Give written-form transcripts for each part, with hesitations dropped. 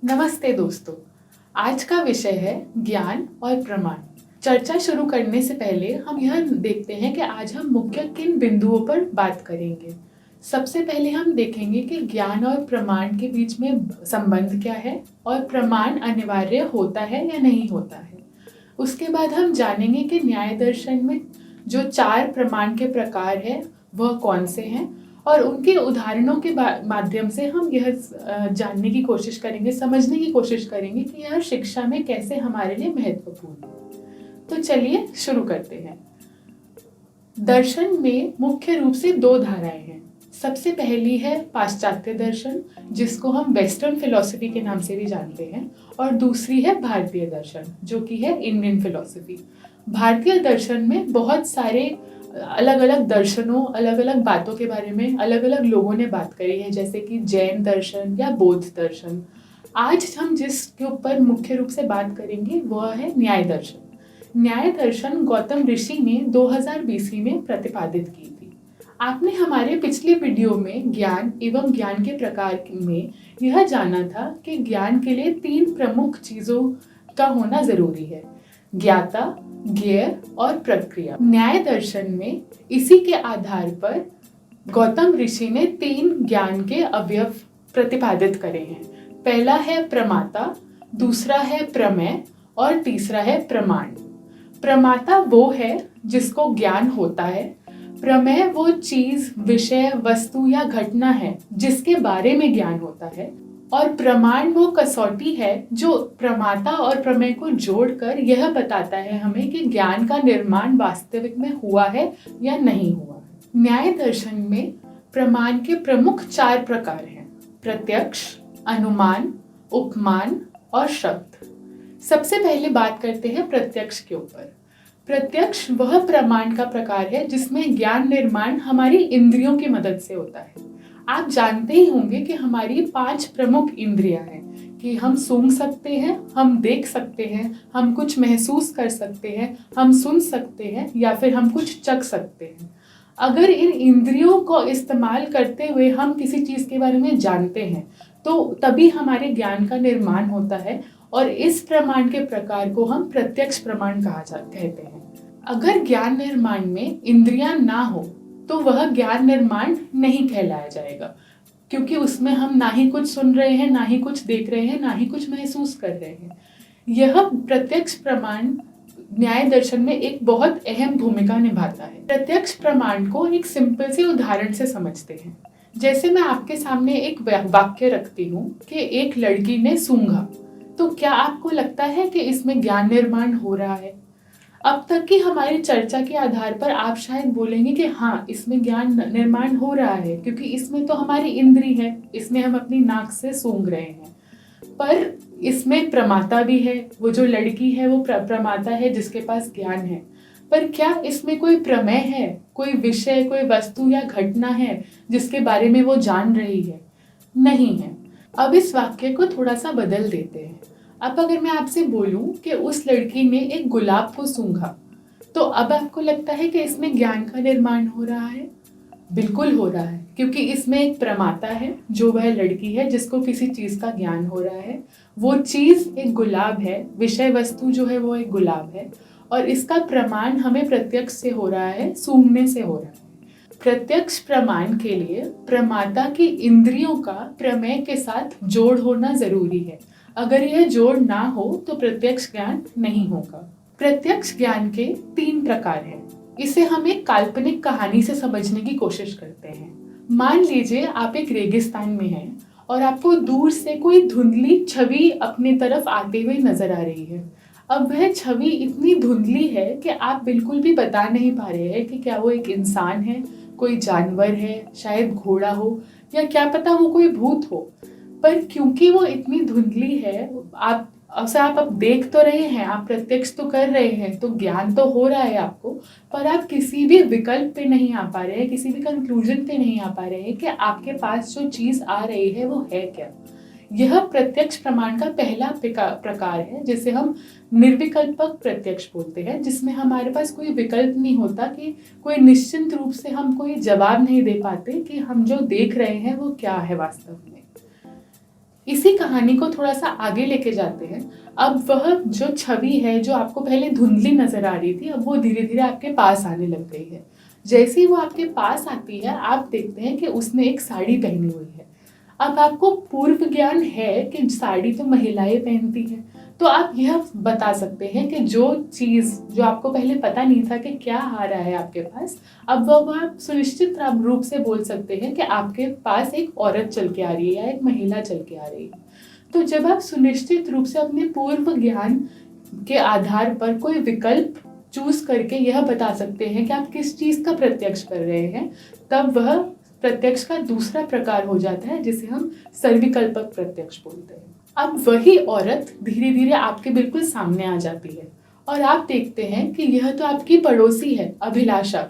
नमस्ते दोस्तों। आज का विषय है ज्ञान और प्रमाण। चर्चा शुरू करने से पहले हम यह देखते हैं कि आज हम मुख्य किन बिंदुओं पर बात करेंगे। सबसे पहले हम देखेंगे कि ज्ञान और प्रमाण के बीच में संबंध क्या है और प्रमाण अनिवार्य होता है या नहीं होता है। उसके बाद हम जानेंगे कि न्याय दर्शन में जो 4 प्रमाण के प्रकार हैं वह कौन से हैं और उनके उदाहरणों के माध्यम से हम यह जानने की कोशिश करेंगे, समझने की कोशिश करेंगे कि यह शिक्षा में कैसे हमारे लिए महत्वपूर्ण है। तो चलिए शुरू करते हैं। दर्शन में मुख्य रूप से 2 धाराएं हैं। सबसे पहली है पाश्चात्य दर्शन, जिसको हम वेस्टर्न फिलॉसफी के नाम से भी जानते हैं, और दूसरी है भारतीय दर्शन, जो कि है इंडियन फिलॉसफी। भारतीय दर्शन में बहुत सारे अलग अलग दर्शनों, अलग अलग बातों के बारे में अलग अलग लोगों ने बात करी है, जैसे कि जैन दर्शन या बौद्ध दर्शन। आज हम जिसके ऊपर मुख्य रूप से बात करेंगे वह है न्याय दर्शन। न्याय दर्शन गौतम ऋषि ने 2000 BC में प्रतिपादित की थी। आपने हमारे पिछले वीडियो में ज्ञान एवं ज्ञान के प्रकार में यह जाना था कि ज्ञान के लिए 3 प्रमुख चीजों का होना जरूरी है: ज्ञाता, ज्ञेय और प्रक्रिया। न्याय दर्शन में इसी के आधार पर गौतम ऋषि ने 3 ज्ञान के अवयव प्रतिपादित करे हैं। पहला है प्रमाता, दूसरा है प्रमेय और तीसरा है प्रमाण। प्रमाता वो है जिसको ज्ञान होता है। प्रमेय वो चीज, विषय, वस्तु या घटना है जिसके बारे में ज्ञान होता है। और प्रमाण वो कसौटी है जो प्रमाता और प्रमेय को जोड़कर यह बताता है हमें कि ज्ञान का निर्माण वास्तविक में हुआ है या नहीं हुआ। न्याय दर्शन में प्रमाण के प्रमुख 4 प्रकार हैं: प्रत्यक्ष, अनुमान, उपमान और शब्द। सबसे पहले बात करते हैं प्रत्यक्ष के ऊपर। प्रत्यक्ष वह प्रमाण का प्रकार है जिसमें ज्ञान निर्माण हमारी इंद्रियों की मदद से होता है। आप जानते ही होंगे कि हमारी 5 प्रमुख इंद्रियां हैं कि हम सूंघ सकते हैं, हम देख सकते हैं, हम कुछ महसूस कर सकते हैं, हम सुन सकते हैं या फिर हम कुछ चख सकते हैं। अगर इन इंद्रियों को इस्तेमाल करते हुए हम किसी चीज के बारे में जानते हैं तो तभी हमारे ज्ञान का निर्माण होता है और इस प्रमाण के प्रकार को हम प्रत्यक्ष प्रमाण कहते हैं। अगर ज्ञान निर्माण में इंद्रियां ना हो तो वह ज्ञान निर्माण नहीं कहलाया जाएगा, क्योंकि उसमें हम ना ही कुछ सुन रहे हैं, ना ही कुछ देख रहे हैं, ना ही कुछ महसूस कर रहे हैं। यह प्रत्यक्ष प्रमाण न्याय दर्शन में एक बहुत अहम भूमिका निभाता है। प्रत्यक्ष प्रमाण को एक सिंपल से उदाहरण से समझते हैं। जैसे मैं आपके सामने एक वाक्य रखती हूँ कि एक लड़की ने सूंघा, तो क्या आपको लगता है कि इसमें ज्ञान निर्माण हो रहा है? अब तक की हमारी चर्चा के आधार पर आप शायद बोलेंगे कि हाँ, इसमें ज्ञान निर्माण हो रहा है, क्योंकि इसमें तो हमारी इंद्री है, इसमें हम अपनी नाक से सूंघ रहे हैं। पर इसमें प्रमाता भी है, वो जो लड़की है वो प्रमाता है जिसके पास ज्ञान है। पर क्या इसमें कोई प्रमेय है, कोई विषय, कोई वस्तु या घटना है जिसके बारे में वो जान रही है? नहीं है। अब इस वाक्य को थोड़ा सा बदल देते हैं। अब अगर मैं आपसे बोलूं कि उस लड़की ने एक गुलाब को सूंघा, तो अब आपको लगता है कि इसमें ज्ञान का निर्माण हो रहा है? बिल्कुल हो रहा है, क्योंकि इसमें एक प्रमाता है जो वह लड़की है जिसको किसी चीज का ज्ञान हो रहा है। वो चीज एक गुलाब है, विषय वस्तु जो है वो एक गुलाब है, और इसका प्रमाण हमें प्रत्यक्ष से हो रहा है, सूंघने से हो रहा है। प्रत्यक्ष प्रमाण के लिए प्रमाता की इंद्रियों का प्रमेय के साथ जोड़ होना जरूरी है। अगर यह जोड़ ना हो तो प्रत्यक्ष ज्ञान नहीं होगा। प्रत्यक्ष ज्ञान के 3 प्रकार हैं। इसे हम एक काल्पनिक कहानी से समझने की कोशिश करते हैं। मान लीजिए आप एक रेगिस्तान में हैं और आपको दूर से कोई धुंधली छवि अपनी तरफ आते हुए नजर आ रही है। अब वह छवि इतनी धुंधली है कि आप बिल्कुल भी बता नहीं पा रहे हैं कि क्या वो एक इंसान है, कोई जानवर है, शायद घोड़ा हो, या क्या पता वो कोई भूत हो। पर क्योंकि वो इतनी धुंधली है, आप अब देख तो रहे हैं, आप प्रत्यक्ष तो कर रहे हैं, तो ज्ञान तो हो रहा है आपको, पर आप किसी भी विकल्प पे नहीं आ पा रहे हैं, किसी भी कंक्लूजन पे नहीं आ पा रहे हैं कि आपके पास जो चीज आ रही है वो है क्या। यह प्रत्यक्ष प्रमाण का पहला प्रकार है, जिसे हम निर्विकल्पक प्रत्यक्ष बोलते हैं, जिसमें हमारे पास कोई विकल्प नहीं होता, कि कोई निश्चित रूप से हम कोई जवाब नहीं दे पाते कि हम जो देख रहे हैं वो क्या है वास्तव में। इसी कहानी को थोड़ा सा आगे लेके जाते हैं। अब वह जो छवि है जो आपको पहले धुंधली नजर आ रही थी, अब वो धीरे धीरे आपके पास आने लग गई है। जैसे ही वो आपके पास आती है, आप देखते हैं कि उसने एक साड़ी पहनी हुई है। अब आपको पूर्व ज्ञान है कि साड़ी तो महिलाएं पहनती हैं, तो आप यह बता सकते हैं कि जो चीज़ जो आपको पहले पता नहीं था कि क्या आ रहा है आपके पास, अब वो आप सुनिश्चित रूप से बोल सकते हैं कि आपके पास एक औरत चल के आ रही है या एक महिला चल के आ रही है। तो जब आप सुनिश्चित रूप से अपने पूर्व ज्ञान के आधार पर कोई विकल्प चूज करके यह बता सकते हैं कि आप किस चीज का प्रत्यक्ष कर रहे हैं, तब वह प्रत्यक्ष का दूसरा प्रकार हो जाता है, जिसे हम सर्विकल्पक प्रत्यक्ष बोलते हैं। अब वही औरत धीरे धीरे आपके बिल्कुल सामने आ जाती है और आप देखते हैं कि यह तो आपकी पड़ोसी है, अभिलाषा।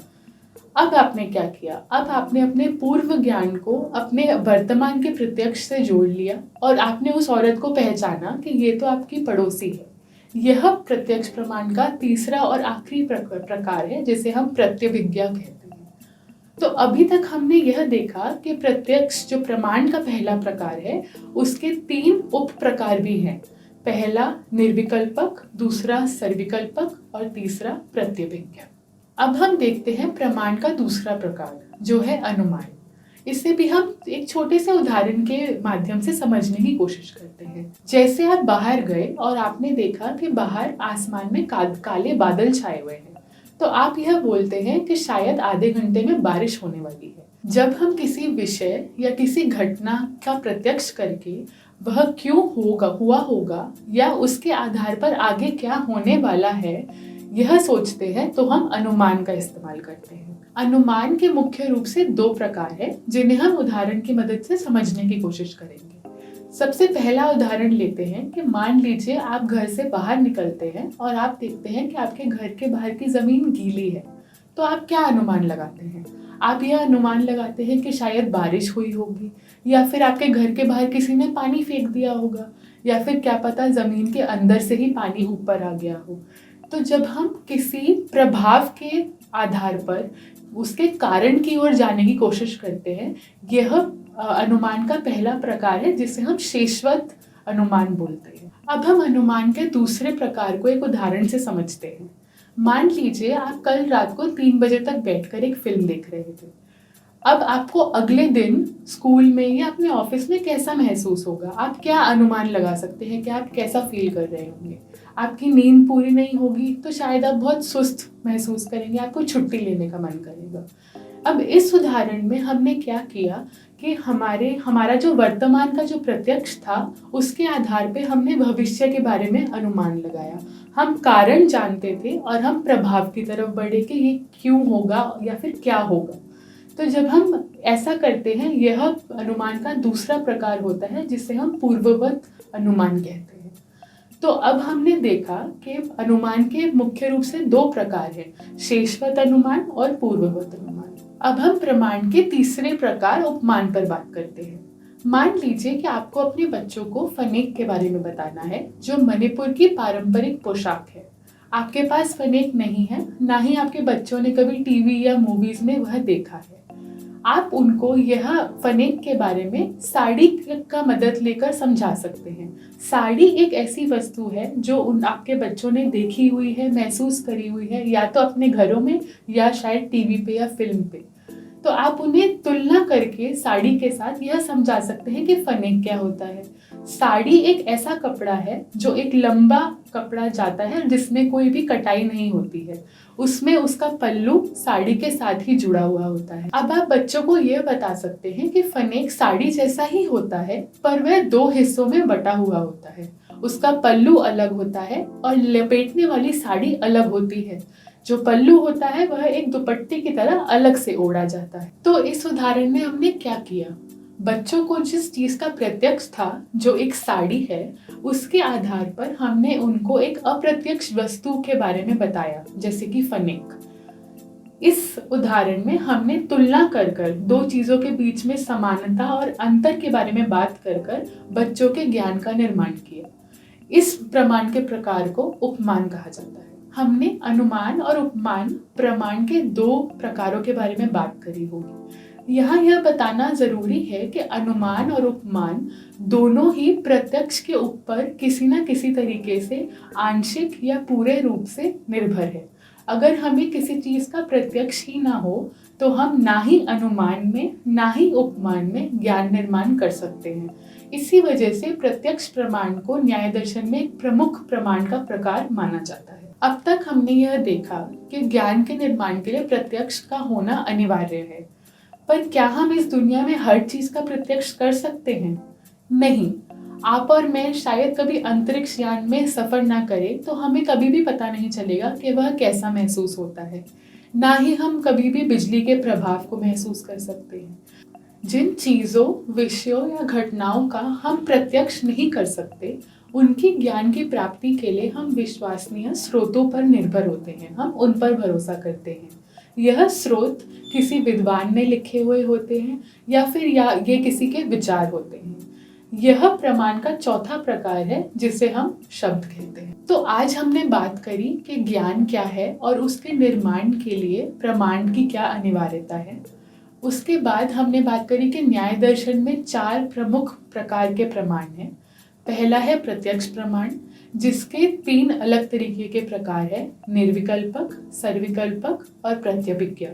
अब आपने क्या किया? अब आपने अपने पूर्व ज्ञान को अपने वर्तमान के प्रत्यक्ष से जोड़ लिया और आपने उस औरत को पहचाना कि ये तो आपकी पड़ोसी है। यह प्रत्यक्ष प्रमाण का तीसरा और आखिरी प्रकार है, जिसे हम प्रत्यभिज्ञा कहते हैं। तो अभी तक हमने यह देखा कि प्रत्यक्ष जो प्रमाण का पहला प्रकार है, उसके 3 उप प्रकार भी हैं। पहला निर्विकल्पक, दूसरा सर्विकल्पक और तीसरा प्रत्यभिज्ञा। अब हम देखते हैं प्रमाण का दूसरा प्रकार, जो है अनुमान। इसे भी हम एक छोटे से उदाहरण के माध्यम से समझने की कोशिश करते हैं। जैसे आप बाहर गए और आपने देखा कि बाहर आसमान में काले बादल छाए हुए हैं, तो आप यह बोलते हैं कि शायद आधे घंटे में बारिश होने वाली है। जब हम किसी विषय या किसी घटना का प्रत्यक्ष करके वह क्यों हुआ होगा या उसके आधार पर आगे क्या होने वाला है यह सोचते हैं, तो हम अनुमान का इस्तेमाल करते हैं। अनुमान के मुख्य रूप से 2 प्रकार हैं, जिन्हें हम उदाहरण की मदद से समझने की कोशिश करेंगे। सबसे पहला उदाहरण लेते हैं कि मान लीजिए आप घर से बाहर निकलते हैं और आप देखते हैं कि आपके घर के बाहर की जमीन गीली है। तो आप क्या अनुमान लगाते हैं? आप यह अनुमान लगाते हैं कि शायद बारिश हुई होगी, या फिर आपके घर के बाहर किसी ने पानी फेंक दिया होगा, या फिर क्या पता जमीन के अंदर से ही पानी ऊपर आ गया हो। तो जब हम किसी प्रभाव के आधार पर उसके कारण की ओर जाने की कोशिश करते हैं, यह अनुमान का पहला प्रकार है, जिसे हम शेषवत अनुमान बोलते हैं। अब हम अनुमान के दूसरे प्रकार को एक उदाहरण से समझते हैं। मान लीजिए आप कल रात को 3 बजे तक बैठकर एक फिल्म देख रहे थे। अब आपको अगले दिन स्कूल में या अपने ऑफिस में कैसा महसूस होगा? आप क्या अनुमान लगा सकते हैं कि आप कैसा फील कर रहे होंगे? आपकी नींद पूरी नहीं होगी तो शायद आप बहुत सुस्त महसूस करेंगे, आपको छुट्टी लेने का मन करेगा। अब इस उदाहरण में हमने क्या किया कि हमारा जो वर्तमान का जो प्रत्यक्ष था, उसके आधार पे हमने भविष्य के बारे में अनुमान लगाया। हम कारण जानते थे और हम प्रभाव की तरफ बढ़े कि ये क्यों होगा या फिर क्या होगा। तो जब हम ऐसा करते हैं, यह अनुमान का दूसरा प्रकार होता है, जिसे हम पूर्ववत अनुमान कहते हैं। तो अब हमने देखा कि अनुमान के मुख्य रूप से 2 प्रकार हैं, शेषवत अनुमान और पूर्ववत अनुमान। अब हम प्रमाण के तीसरे प्रकार उपमान पर बात करते हैं। मान लीजिए कि आपको अपने बच्चों को फनेक के बारे में बताना है, जो मणिपुर की पारंपरिक पोशाक है। आपके पास फनेक नहीं है, ना ही आपके बच्चों ने कभी टीवी या मूवीज में वह देखा है। आप उनको यह फनेक के बारे में साड़ी का मदद लेकर समझा सकते हैं। साड़ी एक ऐसी वस्तु है जो आपके बच्चों ने देखी हुई है, महसूस करी हुई है, या तो अपने घरों में या शायद टीवी पे या फिल्म पे। तो आप उन्हें तुलना करके साड़ी के साथ यह समझा सकते हैं कि फनेक क्या होता है। साड़ी एक ऐसा कपड़ा है जो एक लंबा कपड़ा जाता है, जिसमें कोई भी कटाई नहीं होती है। उसमें उसका पल्लू साड़ी के साथ ही जुड़ा हुआ होता है। अब आप बच्चों को यह बता सकते हैं कि फनेक साड़ी जैसा ही होता है, पर वह 2 हिस्सों में बटा हुआ होता है। उसका पल्लू अलग होता है और लपेटने वाली साड़ी अलग होती है। जो पल्लू होता है वह एक दुपट्टे की तरह अलग से ओढ़ा जाता है। तो इस उदाहरण में हमने क्या किया? बच्चों को जिस चीज का प्रत्यक्ष था, जो एक साड़ी है, उसके आधार पर हमने उनको एक अप्रत्यक्ष वस्तु के बारे में बताया, जैसे कि फनेक। इस उदाहरण में हमने तुलना कर 2 चीजों के बीच में समानता और अंतर के बारे में बात कर बच्चों के ज्ञान का निर्माण किया। इस प्रमाण के प्रकार को उपमान कहा जाता है। हमने अनुमान और उपमान प्रमाण के 2 प्रकारों के बारे में बात करी होगी। यहाँ यह बताना जरूरी है कि अनुमान और उपमान दोनों ही प्रत्यक्ष के ऊपर किसी न किसी तरीके से आंशिक या पूरे रूप से निर्भर है। अगर हमें किसी चीज का प्रत्यक्ष ही ना हो तो हम ना ही अनुमान में ना ही उपमान में ज्ञान निर्माण कर सकते हैं। इसी वजह से प्रत्यक्ष प्रमाण को न्याय दर्शन में एक प्रमुख प्रमाण का प्रकार माना जाता है। अब तक हमने यह देखा कि ज्ञान के निर्माण के लिए प्रत्यक्ष का होना अनिवार्य है, पर क्या हम इस दुनिया में हर चीज का प्रत्यक्ष कर सकते हैं? नहीं। आप और मैं शायद कभी अंतरिक्ष यान में सफर ना करें तो हमें कभी भी पता नहीं चलेगा कि वह कैसा महसूस होता है। ना ही हम कभी भी बिजली के प्रभाव को महसूस कर सकते हैं। जिन चीजों, विषयों या घटनाओं का हम प्रत्यक्ष नहीं कर सकते, उनकी ज्ञान की प्राप्ति के लिए हम विश्वसनीय स्रोतों पर निर्भर होते हैं, हम उन पर भरोसा करते हैं। यह स्रोत किसी विद्वान ने लिखे हुए होते हैं या फिर ये किसी के विचार होते हैं। यह प्रमाण का चौथा प्रकार है जिसे हम शब्द कहते हैं। तो आज हमने बात करी कि ज्ञान क्या है और उसके निर्माण के लिए प्रमाण की क्या अनिवार्यता है। उसके बाद हमने बात करी कि न्याय दर्शन में 4 प्रमुख प्रकार के प्रमाण हैं। पहला है प्रत्यक्ष प्रमाण, जिसके 3 अलग तरीके के प्रकार है, निर्विकल्पक, सर्विकल्पक और प्रत्यभिज्ञ।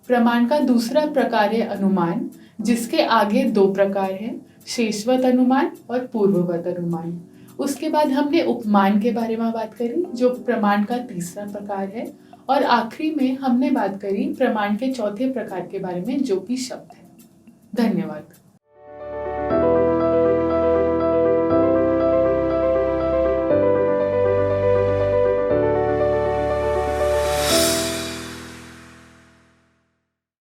प्रमाण का दूसरा प्रकार है अनुमान, जिसके आगे 2 प्रकार हैं, शेषवत अनुमान और पूर्ववत अनुमान। उसके बाद हमने उपमान के बारे में बात करी, जो प्रमाण का तीसरा प्रकार है, और आखिरी में हमने बात करी प्रमाण के चौथे प्रकार के बारे में, जो कि शब्द है। धन्यवाद।